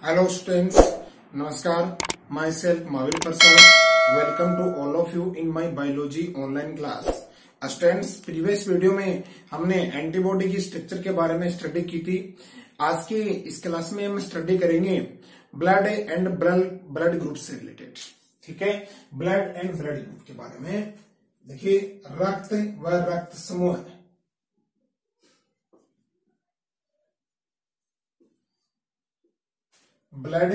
Hello students, Namaskar. Myself Mahavir Prasad. Welcome to all of you in my biology online class. Students, previous video में हमने antibody की structure के बारे में study की थी। आज की इस क्लास में हम स्टडी करेंगे ब्लड एंड ब्लड ग्रुप से रिलेटेड। ठीक है, ब्लड एंड ब्लड ग्रुप के बारे में। देखिए, रक्त व रक्त समूह, ब्लड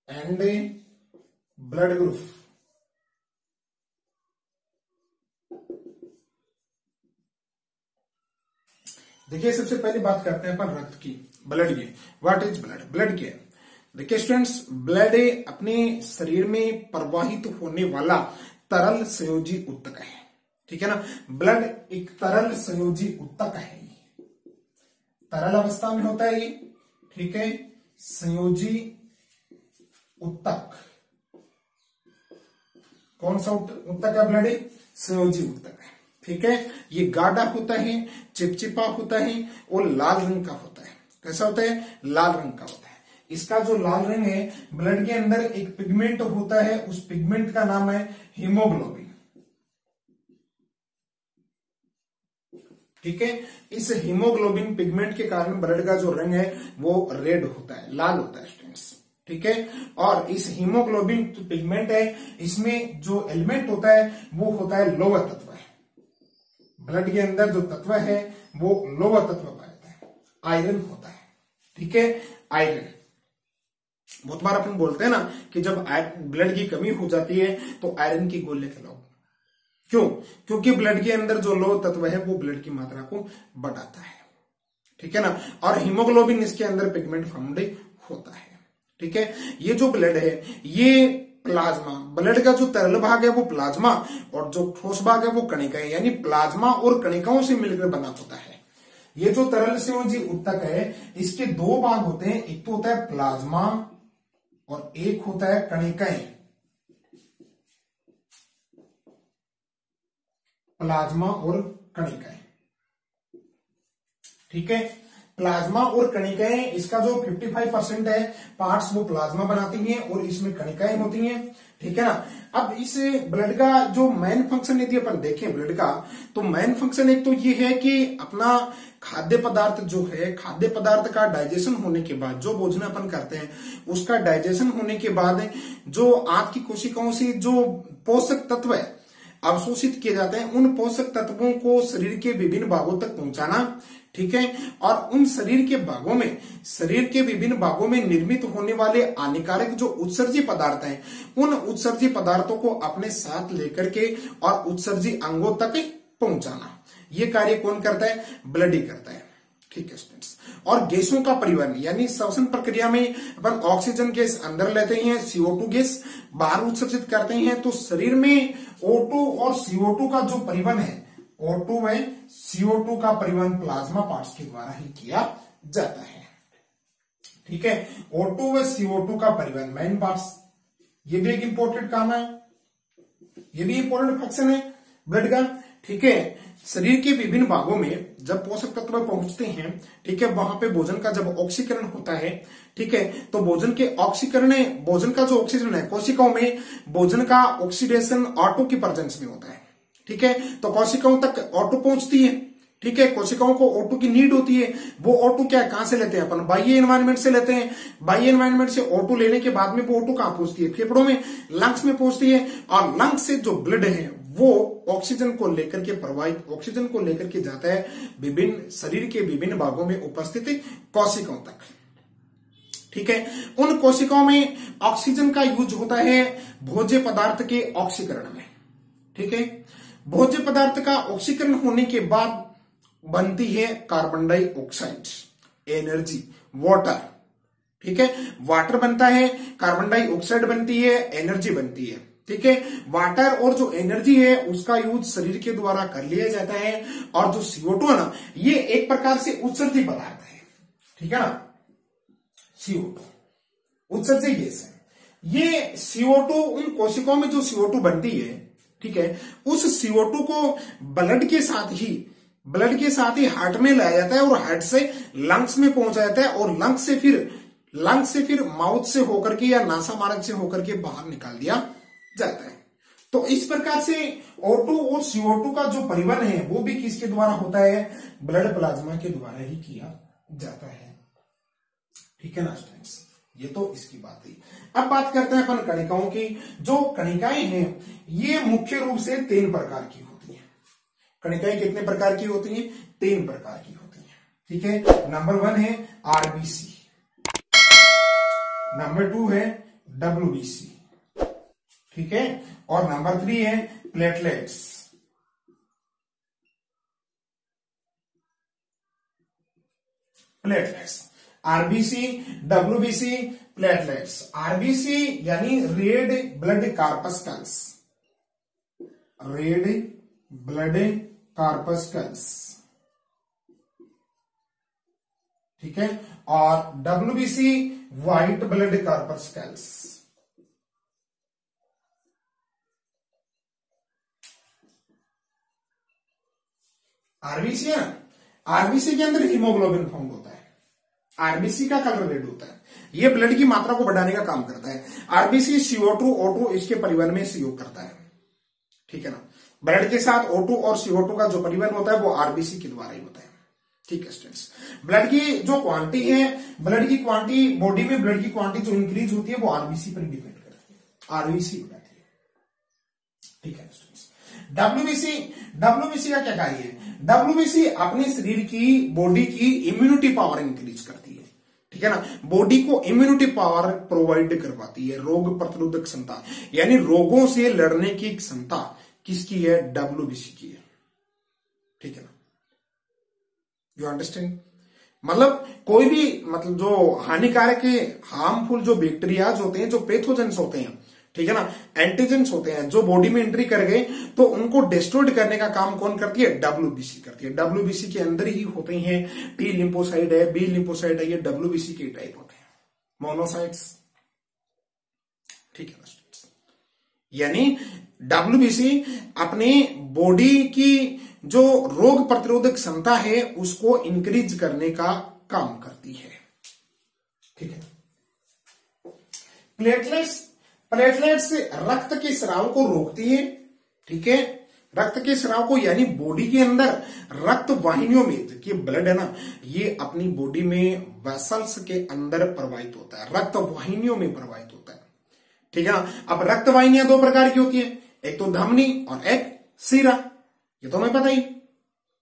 एंड ब्लड ग्रुप। देखिए, सबसे पहले बात करते हैं अपन रक्त की, ब्लड की। What is blood? ब्लड क्या है? देखिए स्टूडेंट्स, ब्लड अपने शरीर में प्रवाहित होने वाला तरल संयोजी ऊतक है। ठीक है ना, ब्लड एक तरल संयोजी ऊतक है। तरल अवस्था में होता है ये। ठीक है, संयोजी ऊतक। कौन सा ऊतक है? ब्लड संयोजी ऊतक है। ठीक है, ये गाढ़ा होता है, चिपचिपा होता है और लाल रंग का होता है। कैसा होता है? लाल रंग का होता है। इसका जो लाल रंग है, ब्लड के अंदर एक पिगमेंट होता है, उस पिगमेंट का नाम है हीमोग्लोबिन। ठीक है, इस हीमोग्लोबिन पिगमेंट के कारण ब्लड का जो रंग है वो रेड होता है, लाल होता है स्टूडेंट्स। ठीक है, और इस हीमोग्लोबिन पिगमेंट है, इसमें जो एलिमेंट होता है वो होता है लौह तत्व है। ब्लड के अंदर जो तत्व है वो लौह तत्व पाता है, आयरन होता है। ठीक है, आयरन। बहुत बार अपन बोलते हैं ना कि जब ब्लड की कमी हो जाती है तो आयरन की गोली खिलाओ। क्यों? क्योंकि ब्लड के अंदर जो लौह तत्व है वो ब्लड की मात्रा को बढ़ाता है। ठीक है ना, और हीमोग्लोबिन इसके अंदर पिगमेंट फाउंड होता है। ठीक है, ये जो ब्लड है ये प्लाज्मा, ब्लड का जो तरल भाग है वो प्लाज्मा और जो ठोस भाग है वो कणिकाएं, यानी प्लाज्मा और कणिकाओं से मिलकर बना होता है। ये जो तरल संयोजी ऊतक है, इसके दो भाग होते हैं, एक तो होता है प्लाज्मा और एक होता है कणिकाएं। प्लाज्मा और कणिकाएं। ठीक है, प्लाज्मा और कणिकाएं, इसका जो 55% है पार्ट्स वो प्लाज्मा बनाती हैं और इसमें कणिकाएं होती हैं। ठीक है ना। अब इस ब्लड का जो मेन फंक्शन यदि अपन देखें ब्लड का, तो मेन फंक्शन एक तो ये है कि अपना खाद्य पदार्थ जो है, खाद्य पदार्थ का डाइजेशन होने के बाद, जो भोजन अपन करते हैं उसका डाइजेशन होने के बाद जो आंत की कोशिकाओं से जो पोषक तत्व है अवशोषित किए जाते हैं, उन पोषक तत्वों को शरीर के विभिन्न भागों तक पहुंचाना। ठीक है, और उन शरीर के विभिन्न भागों में निर्मित होने वाले हानिकारक जो उत्सर्जी पदार्थ हैं, उन उत्सर्जी पदार्थों को अपने साथ लेकर के और उत्सर्जी अंगों तक पहुंचाना। ये कार्य कौन करता है? ब्लड ही करता है। ठीक है स्टूडेंट्स, और गैसों का परिवहन, यानी श्वसन प्रक्रिया में अपन ऑक्सीजन गैस अंदर लेते हैं, CO2 गैस बाहर उत्सर्जित करते हैं। तो शरीर में O2 और CO2 का जो परिवहन है, O2 में CO2 का परिवहन प्लाज्मा पार्ट्स के द्वारा ही किया जाता है। ठीक है, O2 व CO2 का परिवहन मेन पार्ट्स, ये भी एक इंपॉर्टेंट काम है, ये भी इंपॉर्टेंट फंक्शन है ब्लड का। ठीक है, शरीर के विभिन्न भागों में जब पोषक तत्व पहुंचते हैं, ठीक है, वहां पे भोजन का जब ऑक्सीकरण होता है, ठीक है, तो भोजन का जो ऑक्सीजन है कोशिकाओं में, भोजन का ऑक्सीडेशन ऑटो की प्रेजेंस में होता है। ठीक है, तो कोशिकाओं तक ऑटो पहुंचती है। ठीक है, कोशिकाओं को O2 की नीड होती है। वो O2 क्या है, कहां से लेते हैं अपन? बाह्य एनवायरनमेंट से लेते हैं। बाह्य एनवायरनमेंट से O2 लेने के बाद में वो O2 कहां पहुंचती है? फेफड़ों में, लंग्स में पहुंचती है। और लंग्स से जो ब्लड है वो ऑक्सीजन को लेकर के जाता है विभिन्न शरीर के विभिन्न भागों में उपस्थित कोशिकाओं तक। ठीक है, उन कोशिकाओं में ऑक्सीजन का यूज होता है भोज्य पदार्थ के ऑक्सीकरण में। ठीक है, भोज्य पदार्थ का ऑक्सीकरण होने के बाद बनती है कार्बन डाइऑक्साइड, एनर्जी, वाटर। ठीक है, वाटर बनता है, कार्बन डाइऑक्साइड बनती है, एनर्जी बनती है। ठीक है, वाटर और जो एनर्जी है उसका यूज शरीर के द्वारा कर लिया जाता है। और जो CO2 है ना, ये एक प्रकार से उत्सर्जी पदार्थ है। ठीक है ना, CO2 उत्सर्जी गैस है। ये CO2 उन कोशिकाओं में जो CO2 बनती है, ठीक है, उस CO2 को ब्लड के साथ ही ब्लड के साथ ही हार्ट में लाया जाता है और हार्ट से लंग्स में पहुंचा जाता है और लंग्स से फिर माउथ से होकर के या नासा मार्ग से होकर के बाहर निकाल दिया जाता है। तो इस प्रकार से O2 और CO2 का जो परिवहन है वो भी किसके द्वारा होता है, ब्लड प्लाज्मा के द्वारा ही किया जाता है। ठीक है ना स्टूडेंट्स, ये तो इसकी बात है। अब बात करते हैं अपन कणिकाओं की। जो कणिकाएं हैं ये मुख्य रूप से 3 प्रकार की होती हैं। कणिकाएं कितने प्रकार की होती हैं, 3 प्रकार की होती हैं। ठीक है, नंबर 1 है आरबीसी, नंबर 2 है डब्ल्यूबीसी, ठीक है, और नंबर 3 है platelets. RBC, WBC, platelets. RBC यानी रेड ब्लड कार्पस्कल्स, रेड ब्लड कार्पस्कल्स, ठीक है, और डब्ल्यूबीसी व्हाइट ब्लड कार्पस्कल्स। आरबीसी है ना, आरबीसी के अंदर हीमोग्लोबिन फाउंड होता है, आरबीसी का कलर रेड होता है, ये ब्लड की मात्रा को बढ़ाने का काम करता है। आरबीसी CO2 O2 इसके परिवहन में सहयोग करता है। ठीक है ना, ब्लड के साथ O2 और CO2 का जो परिवहन होता है वो आरबीसी के द्वारा ही होता है। ठीक है स्टूडेंट्स, ब्लड की जो क्वांटिटी है, ब्लड की क्वांटिटी, बॉडी में ब्लड की क्वांटिटी जो इंक्रीज होती है वो आरबीसी पर डिपेंड करती है, आरबीसी बढ़ाती है। ठीक है स्टूडेंट्स, डब्ल्यूबीसी का क्या कार्य है, डब्ल्यूबीसी अपने शरीर की, बॉडी की इम्यूनिटी पावर इंक्रीज करती है। ठीक है ना, बॉडी को इम्यूनिटी पावर प्रोवाइड करवाती है, रोग प्रतिरोधक क्षमता, यानी रोगों से लड़ने की क्षमता किसकी है, डब्ल्यूबीसी की है। ठीक है ना, यू अंडरस्टैंड, मतलब कोई भी, मतलब जो हानिकारक हार्मफुल जो बैक्टीरियाज होते हैं, जो पैथोजेंस होते हैं, ठीक है ना, एंटीजेंस होते हैं, जो बॉडी में एंट्री कर गए तो उनको डिस्ट्रॉय करने का काम कौन करती है, डब्ल्यूबीसी करती है। डब्ल्यूबीसी के अंदर ही होते हैं, टी लिम्फोसाइट है, बी लिम्फोसाइट है, ये डब्ल्यूबीसी के टाइप होते हैं, मोनोसाइट्स। ठीक है स्टूडेंट्स, यानी डब्ल्यूबीसी अपने बॉडी की जो रोग प्रतिरोधक क्षमता है उसको इंक्रीज करने का काम करती है। ठीक है, प्लेटलेट्स रक्त के स्राव को रोकती है। ठीक है, रक्त के स्राव को, यानी बॉडी के अंदर रक्त वाहिनियों में, देखिए ब्लड है ना, ये अपनी बॉडी में वेसल्स के अंदर प्रवाहित होता है, रक्त वाहिनियों में प्रवाहित होता है। ठीक है ना, अब रक्त वाहिनियां 2 प्रकार की होती है, एक तो धमनी और एक सीरा, ये तो हमें पता ही,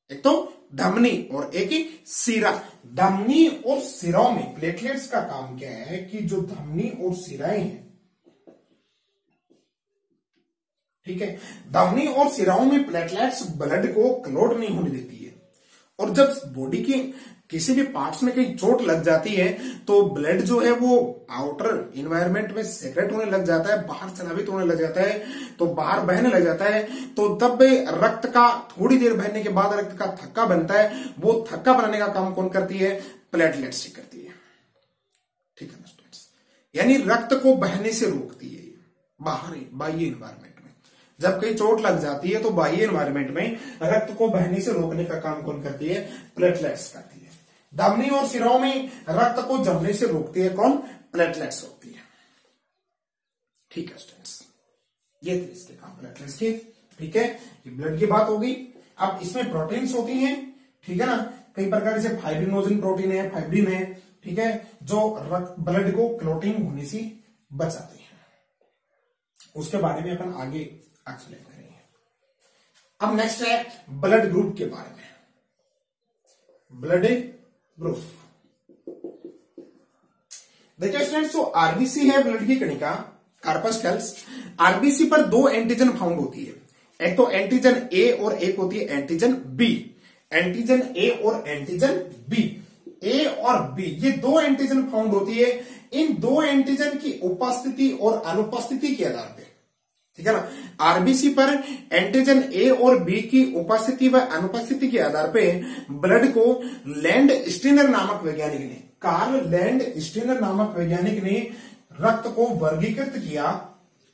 एक तो धमनी और एक ही सीरा। धमनी और सिराओं में प्लेटलेट्स का काम क्या है कि जो धमनी और सिराएं हैं, ठीक है, धमनी और सिराओं में प्लेटलेट्स ब्लड को क्लॉट नहीं होने देती है, और जब बॉडी की किसी भी पार्ट्स में कहीं चोट लग जाती है तो ब्लड जो है वो आउटर इन्वायरमेंट में सेक्रेट होने लग जाता है, बाहर स्रावित होने लग जाता है, तो बाहर बहने लग जाता है। तो तब रक्त का थोड़ी देर बहने के बाद रक्त का थक्का बनता है, वो थक्का बनाने का काम कौन करती है, प्लेटलेट्स से करती है। ठीक है ना स्टूडेंट्स, यानी रक्त को बहने से रोकती है बाहर बाह्य इन्वायरमेंट में। जब कहीं चोट लग जाती है तो बाह्य एनवायरनमेंट में रक्त को बहने से रोकने का काम कौन करती है, प्लेटलेट्स करती है। धमनी और सिराओं में रक्त को जमने से रोकती है कौन, प्लेटलेट्स होती है। ठीक है स्टूडेंट्स, ये थे इसके काम प्लेटलेट्स के। ठीक है, ये ब्लड की बात होगी। अब इसमें प्रोटीन्स होती हैं, ठीक है ना, कई प्रकार से फाइब्रिनोजन प्रोटीन है, फाइब्रिन है, ठीक है, जो रक्त ब्लड को क्लॉटिंग होने से बचाते हैं। उसके बारे में अपन आगे एक्सप्लेन करेंगे। अब नेक्स्ट है ब्लड ग्रुप के बारे में। ब्लड ग्रुप देखिए स्टूडेंट्स, तो आरबीसी है ब्लड की कणिका, कार्पस्कल्स। आरबीसी पर 2 एंटीजन फाउंड होती है, एक तो एंटीजन ए और एक होती है एंटीजन बी। एंटीजन ए और एंटीजन बी, ए और बी, ये 2 एंटीजन फाउंड होती है। इन 2 एंटीजन की उपस्थिति और अनुपस्थिति के आधार पे, ठीक है ना, आरबीसी पर एंटीजन ए और बी की उपस्थिति व अनुपस्थिति के आधार पे ब्लड को लैंड स्टीनर नामक वैज्ञानिक ने, कार्ल लैंड स्टीनर नामक वैज्ञानिक ने रक्त को वर्गीकृत किया।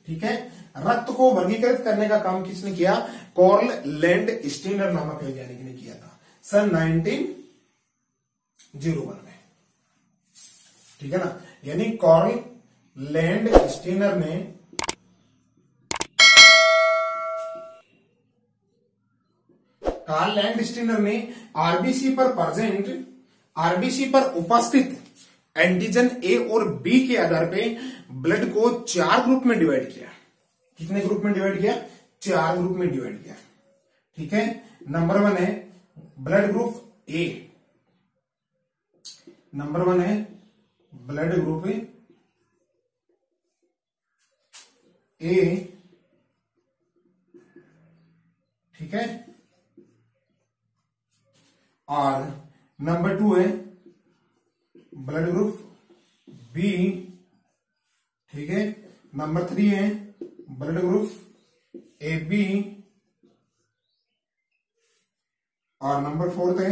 ठीक है, रक्त को वर्गीकृत करने का काम किसने किया, कार्ल लैंड स्टीनर नामक वैज्ञानिक ने किया था। सन 1901 में, ठीक है ना। यानी कार्ल लैंडस्टीनर ने आरबीसी पर उपस्थित एंटीजन ए और बी के आधार पे ब्लड को 4 ग्रुप में डिवाइड किया। कितने ग्रुप में डिवाइड किया? 4 ग्रुप में डिवाइड किया, ठीक है। नंबर 1 है ब्लड ग्रुप ए, नंबर 1 है ब्लड ग्रुप ए, ठीक है। और नंबर 2 है ब्लड ग्रुप बी, ठीक है। नंबर 3 है ब्लड ग्रुप ए बी, और नंबर 4 है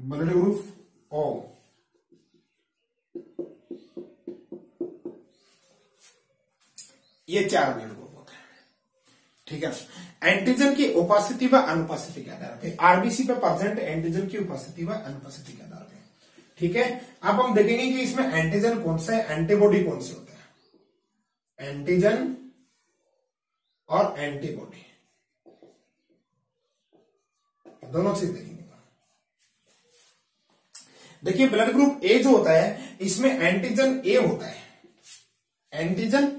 ब्लड ग्रुप ओ। ये 4 ब्लड ग्रुप होते हैं, ठीक है। एंटीजन की उपस्थिति व अनुपस्थिति के आधार पे, आरबीसी पे प्रेजेंट एंटीजन की उपस्थिति व अनुपस्थिति के आधार पे, ठीक है। अब हम देखेंगे कि इसमें एंटीजन कौन सा है, एंटीबॉडी कौन से होते हैं। एंटीजन और एंटीबॉडी दोनों चीज देखेंगे। देखिए ब्लड ग्रुप ए जो होता है इसमें एंटीजन ए होता है, एंटीजन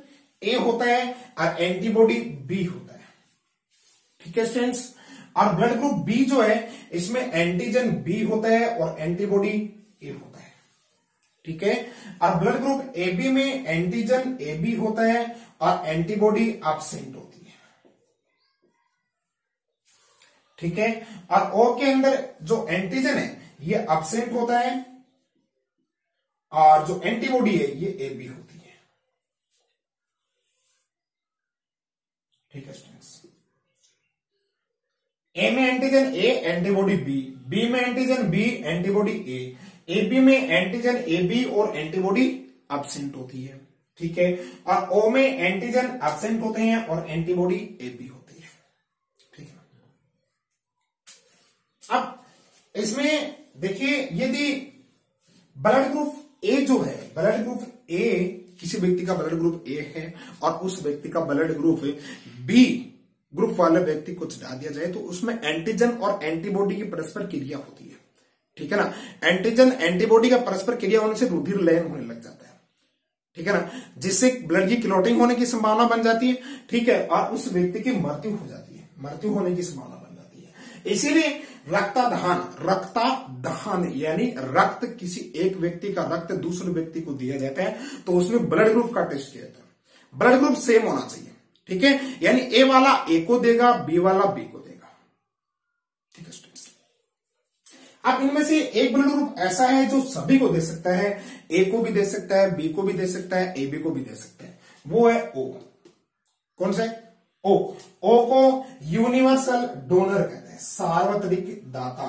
ए होता है और एंटीबॉडी बी होता है, ठीक है स्टूडेंट्स। और ब्लड ग्रुप बी जो है इसमें एंटीजन बी होता है और एंटीबॉडी ए होता है, ठीक है। और ब्लड ग्रुप ए बी में एंटीजन ए बी होता है और एंटीबॉडी एब्सेंट होती है, ठीक है। और ओ के अंदर जो एंटीजन है ये एब्सेंट होता है और जो एंटीबॉडी है ये ए बी होती है, ठीक है स्टूडेंट्स। ए में antigen A, antibody B, B में antigen B, antibody A B में एंटीजन ए बी और एंटीबॉडी एब्सेंट होती है, ठीक है। और ओ में एंटीजन एब्सेंट होते हैं और एंटीबॉडी ए बी होती है, ठीक है। अब इसमें देखिए यदि ब्लड ग्रुप ए जो है, ब्लड ग्रुप ए किसी व्यक्ति का ब्लड ग्रुप ए है और उस व्यक्ति का ब्लड ग्रुप बी ग्रुप वाले व्यक्ति को चढ़ा दिया जाए तो उसमें एंटीजन और एंटीबॉडी की परस्पर क्रिया होती है, ठीक है ना। एंटीजन एंटीबॉडी का परस्पर क्रिया होने से रुधिर लयन होने लग जाता है, ठीक है ना, जिससे ब्लड की क्लॉटिंग होने की संभावना बन जाती है, ठीक है। और उस व्यक्ति की मृत्यु हो जाती है, मृत्यु होने की संभावना बन जाती है। इसीलिए रक्तादान यानी रक्त, किसी एक व्यक्ति का रक्त दूसरे व्यक्ति को दिया जाता है तो उसमें ब्लड ग्रुप का टेस्ट किया जाता है। ब्लड ग्रुप सेम होना चाहिए, ठीक है। यानी ए वाला ए को देगा, बी वाला बी को देगा, ठीक है स्टूडेंट्स। अब इनमें से एक ब्लड ग्रुप ऐसा है जो सभी को दे सकता है, ए को भी दे सकता है, बी को भी दे सकता है, ए बी को भी दे सकता है, वो है ओ। कौन सा है? ओ को यूनिवर्सल डोनर कहते हैं, सार्वत्रिक दाता,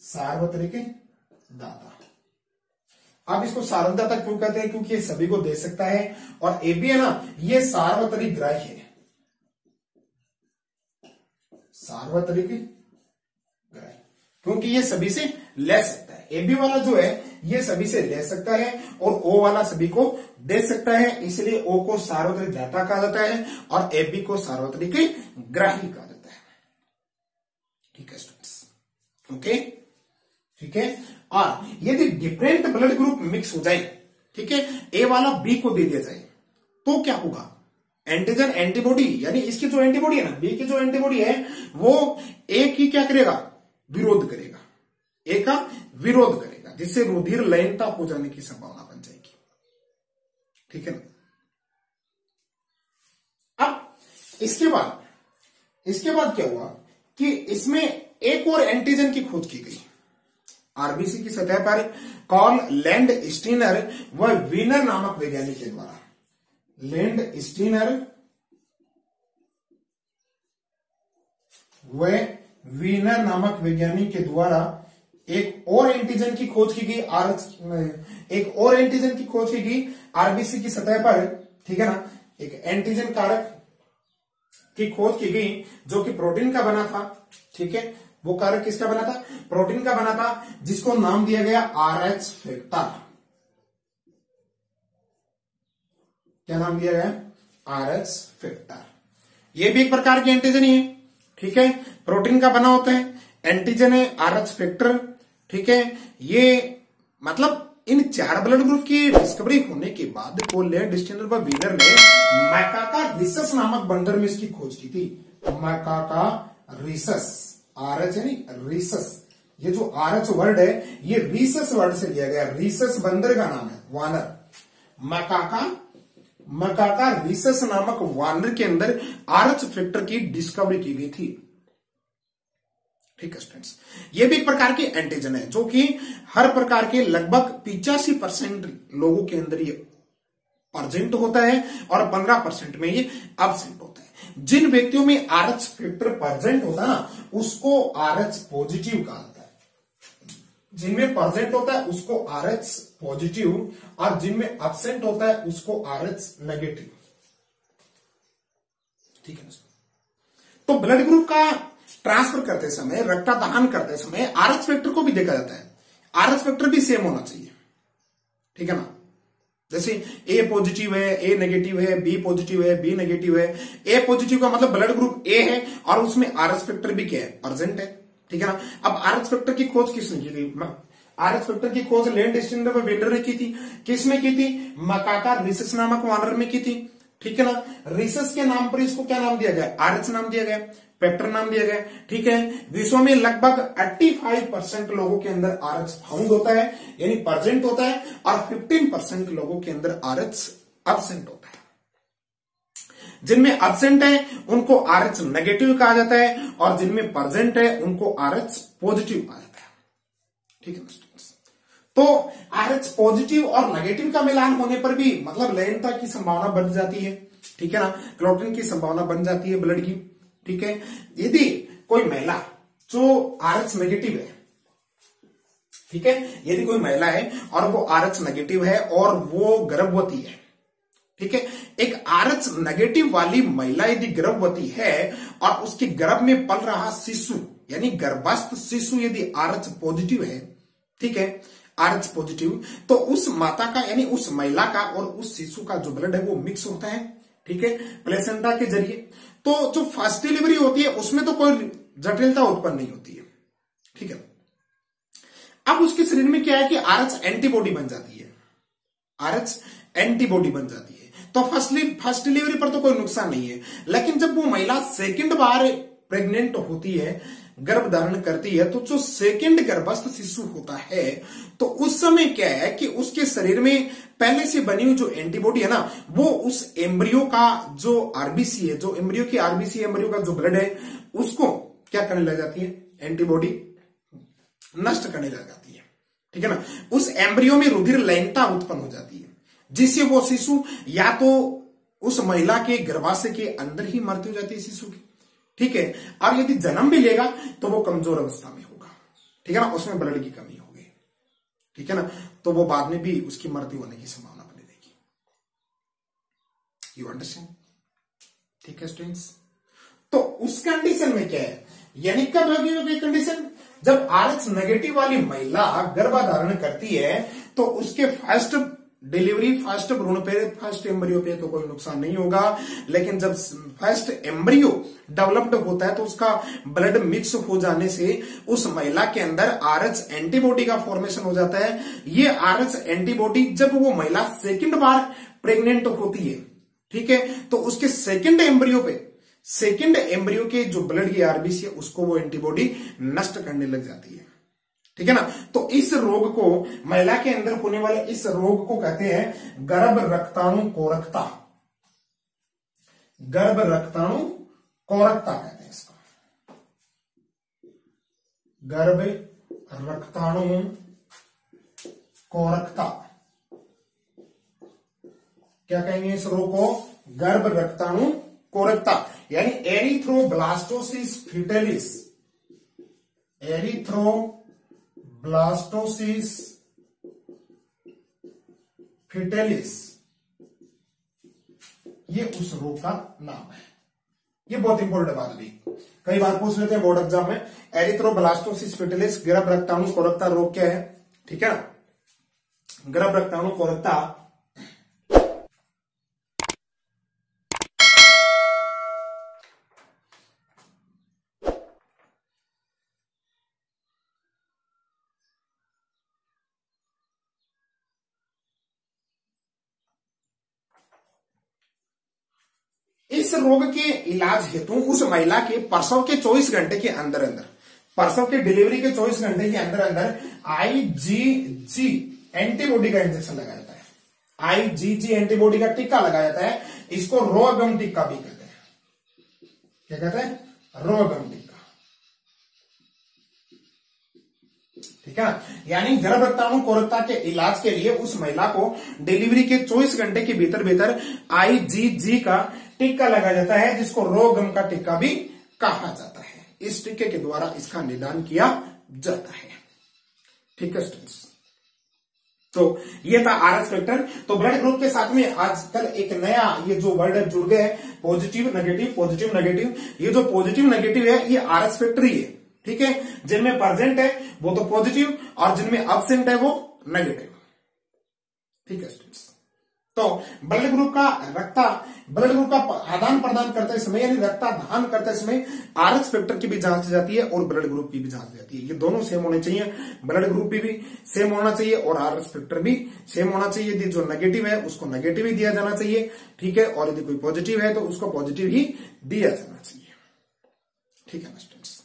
सार्वत्रिक दाता। आप इसको सार्वत्रिक दाता क्यों कहते हैं? क्योंकि ये सभी को दे सकता है। और ए बी है ना, ये सार्वत्रिक ग्राह्य है, सार्वत्रिक ग्राह्य, क्योंकि ये सभी से ले सकता है। ए बी वाला जो है ये सभी से ले सकता है और ओ वाला सभी को दे सकता है, इसलिए ओ को सार्वत्रिक दाता कहा जाता है और ए बी को सार्वत्रिक ग्राही कहा जाता है, ठीक है स्टूडेंट्स, ओके, ठीक है। और यदि डिफरेंट ब्लड ग्रुप मिक्स हो जाए, ठीक है, ए वाला बी को दे दिया जाए तो क्या होगा? एंटीजन एंटीबॉडी, यानी इसकी जो एंटीबॉडी है ना, बी की जो एंटीबॉडी है वो ए की क्या करेगा? विरोध करेगा, ए का विरोध करेगा, जिससे रुधिर लयनता हो जाने की संभावना बन जाएगी, ठीक है ना। अब इसके बाद क्या हुआ कि इसमें एक और एंटीजन की खोज की गई आरबीसी की सतह पर, कार्ल लैंडस्टीनर व वीनर नामक वैज्ञानिक के द्वारा। लैंडस्टीनर व वीनर नामक वैज्ञानिक के द्वारा एक और एंटीजन की खोज की गई, एक और एंटीजन की खोज की गई आरबीसी की सतह पर, ठीक है ना। एक एंटीजन कारक की खोज की गई जो कि प्रोटीन का बना था। ठीक है, वो कारक किसका बना था? प्रोटीन का बना था, जिसको नाम दिया गया RH फैक्टर। क्या नाम दिया गया? RH factor. ये भी एक प्रकार के एंटीजन ही है। ठीक है, प्रोटीन का बना होता है, एंटीजन है RH फैक्टर। ठीक है, ये मतलब इन 4 ब्लड ग्रुप की डिस्कवरी होने के बाद कोलेड डिस्टिलर व वीनर ने मैकाका रिसस नामक बंदर में इसकी खोज की थी। मैकाका रिसस, RH यानी रिसस, ये जो RH वर्ड है ये रिसस वर्ड से लिया गया। रिसस बंदर का नाम है, वानर। मैकाका रिसस नामक वानर के अंदर RH फैक्टर की डिस्कवरी की गई थी। ठीक है स्टूडेंट्स, ये भी एक प्रकार के एंटीजन है जो कि हर प्रकार के लगभग 85% लोगों के अंदर ये प्रेजेंट होता है और 15% में ये एब्सेंट होता है। जिन व्यक्तियों में RH फैक्टर प्रेजेंट होता है ना, उसको RH पॉजिटिव कहा जाता है। जिनमें प्रेजेंट होता है उसको RH पॉजिटिव, और जिनमें एब्सेंट होता है उसको RH नेगेटिव। ठीक है, तो ब्लड ग्रुप का ट्रांसफर करते समय, रक्तदान करते समय RH फैक्टर को भी देखा जाता है। RH फैक्टर भी सेम होना चाहिए। ठीक है ना, जैसे A पॉजिटिव है, A नेगेटिव है, B पॉजिटिव है, B नेगेटिव है। A पॉजिटिव का मतलब ब्लड ग्रुप A है और उसमें RH फैक्टर भी क्या है? प्रेजेंट है। ठीक है ना, अब RH फैक्टर की खोज किसने की थी? RH फैक्टर की खोज लेंड डिस्टिलर व वीनर ने की थी। किसमें की थी? मैकाका रिसस नामक वानर में की थी। ठीक है ना, रिसस के नाम पर इसको क्या नाम दिया गया? RH नाम दिया गया, फैक्टर नाम दिया गया। ठीक है, विश्व में लगभग 85% लोगों के अंदर RH फाउंड होता है, यानी प्रेजेंट होता है, और 15% लोगों के अंदर RH एब्सेंट होता है। जिनमें एब्सेंट है उनको RH नेगेटिव कहा जाता है, और जिनमें प्रेजेंट है उनको RH पॉजिटिव कहा जाता है। ठीक है स्टूडेंट्स, तो RH पॉजिटिव और नेगेटिव का मिलान होने पर भी मतलब लयनता की संभावना बढ़ जाती है। ठीक है ना, क्लॉटिंग की संभावना बन जाती है ब्लड की। ठीक है, यदि कोई महिला जो RH नेगेटिव है, ठीक है, यदि कोई महिला है और वो RH नेगेटिव है और वो गर्भवती है, ठीक है, एक RH नेगेटिव वाली महिला यदि गर्भवती है और उसके गर्भ में पल रहा शिशु यानी गर्भस्थ शिशु यदि RH पॉजिटिव है, ठीक है, RH पॉजिटिव, तो उस माता का यानी उस महिला का और उस शिशु का जो ब्लड है वो मिक्स होता है। ठीक है, प्लेसेंटा के जरिए। तो जो फर्स्ट डिलीवरी होती है उसमें तो कोई जटिलता उत्पन्न नहीं होती है। ठीक है, अब उसके शरीर में क्या है कि RH एंटीबॉडी बन जाती है। RH एंटीबॉडी बन जाती है, तो फर्स्ट डिलीवरी पर तो कोई नुकसान नहीं है। लेकिन जब वो महिला सेकंड बार प्रेग्नेंट होती है, गर्भ धारण करती है, तो जो सेकंड गर्भस्थ शिशु होता है तो उस समय क्या है कि उसके शरीर में पहले से बनी हुई जो एंटीबॉडी है ना, वो उस एम्ब्रियो का जो आरबीसी है, जो एम्ब्रियो की आरबीसी एम्ब्रियो का जो ब्लड है उसको क्या करने लग जाती है? एंटीबॉडी नष्ट करने लग जाती है। ठीक है ना, उस एम्ब्रियो में रुधिर लयनता उत्पन्न हो जाती है, जिससे वो शिशु या तो उस महिला के गर्भाशय के अंदर ही मृत्यु हो जाती है शिशु की। ठीक है, और यदि जन्म भी लेगा तो वो कमजोर अवस्था में होगा। ठीक है ना, उसमें ब्लड की कमी होगी। ठीक है ना, तो वो बाद में भी उसकी मृत्यु होने की संभावना बनी रहेगी। You understand? ठीक है स्टूडेंट्स, तो उस कंडीशन में क्या है, यानी कब होगी कंडीशन? जब RH नेगेटिव वाली महिला गर्भधारण करती है तो उसके फर्स्ट डिलीवरी फर्स्ट भ्रूण पे, फर्स्ट एम्ब्रियो पे तो कोई नुकसान नहीं होगा। लेकिन जब फर्स्ट एम्ब्रियो डेवलप्ड होता है तो उसका ब्लड मिक्स हो जाने से उस महिला के अंदर RH एंटीबॉडी का फॉर्मेशन हो जाता है। ये RH एंटीबॉडी जब वो महिला सेकंड बार प्रेग्नेंट होती है, ठीक है, तो उसके सेकंड एम्ब्रियो के जो ब्लड की आरबीसी है उसको वो एंटीबॉडी नष्ट करने लग जाती है। ठीक है ना, तो इस रोग को, महिला के अंदर होने वाले इस रोग को कहते हैं गर्भ रक्ताणु कोरकता। गर्भ रक्ताणु कोरकता कहते हैं इसको। गर्भ रक्ताणु कोरकता क्या कहेंगे इस रोग को? गर्भ रक्ताणु कोरकता, यानी एरिथ्रोब्लास्टोसिस फिटेलिस। एरिथ्रोब्लास्टोसिस फिटेलिस, ये उस रोग का नाम है। ये बहुत इंपॉर्टेंट बात भी कई बार पूछ लेते हैं बोर्ड एग्जाम में। एरिथ्रोब्लास्टोसिस पिटिलिस गर्भ रक्ताणु कोरकता रोग क्या है, ठीक है ना। गर्भ रक्ताणु कोरकता इस रोग के इलाज हेतु उस महिला के प्रसव के 24 घंटे के अंदर अंदर, प्रसव के डिलीवरी के 24 घंटे के अंदर अंदर IgG एंटीबॉडी का इंजेक्शन लगाया जाता है। IgG एंटीबॉडी का टीका लगाया जाता है। इसको रोगम टीका भी कहते हैं। क्या कहते हैं? रोगम टीका, ठीक है। यानी गर्भ रक्ताणु कोरकता के इलाज के लिए उस महिला को डिलीवरी के 24 घंटे के भीतर भीतर IgG का टीका लगाया जाता है, जिसको रोगम का टीका भी कहा जाता है। इस टीके के द्वारा इसका निदान किया जाता है, ठीक है स्टूडेंट्स। तो ये था RS फैक्टर। तो ब्लड ग्रुप के साथ में आजकल एक नया ये जो वर्ड जुड़ गए हैं, पॉजिटिव नेगेटिव, पॉजिटिव नेगेटिव। ये जो पॉजिटिव नेगेटिव है ये RS फैक्टर ही है, ठीक है। जिनमें प्रेजेंट है वो तो पॉजिटिव और जिनमें एब्सेंट है वो नेगेटिव, ठीक है स्टूडेंट्स। तो ब्लड ग्रुप का आदान प्रदान करते समय यानी रक्तदान करते समय RS फैक्टर की भी जांच की जाती है और ब्लड ग्रुप की भी जांच की जाती है। ये दोनों सेम होने चाहिए, ब्लड ग्रुप भी सेम होना चाहिए और RS फैक्टर भी सेम होना चाहिए। यदि जो नेगेटिव है उसको नेगेटिव ही दिया जाना चाहिए, ठीक है, और यदि कोई पॉजिटिव है तो उसको पॉजिटिव ही दिया जाना चाहिए, ठीक है स्टूडेंट्स।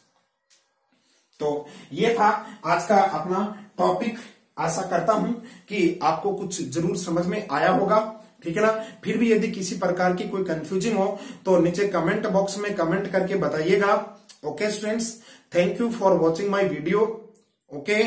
तो ये था आज का अपना टॉपिक। आशा करता हूं कि आपको कुछ जरूर समझ में आया होगा, ठीक है ना। फिर भी यदि किसी प्रकार की कोई कंफ्यूजिंग हो तो नीचे कमेंट बॉक्स में कमेंट करके बताइएगा। Okay students, thank you for watching my video. Okay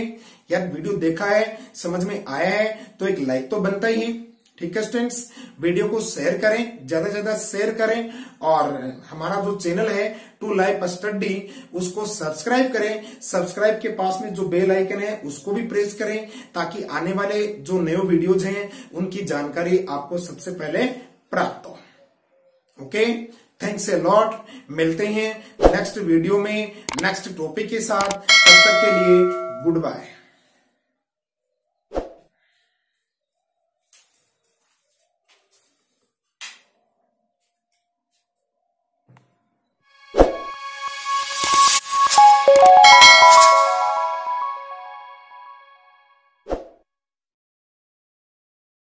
यार, वीडियो देखा है, समझ में आया है तो एक लाइक तो बनता ही है, ठीक है स्टूडेंट्स। वीडियो को शेयर करें, ज्यादा से ज्यादा शेयर करें और हमारा जो चैनल है टू लाइफ स्टडी उसको सब्सक्राइब करें। सब्सक्राइब के पास में जो बेल आइकन है उसको भी प्रेस करें ताकि आने वाले जो नए वीडियोज हैं उनकी जानकारी आपको सबसे पहले प्राप्त हो। Okay, thanks a lot. मिलते हैं नेक्स्ट वीडियो में नेक्स्ट टॉपिक के साथ। तब तक के लिए गुड बाय।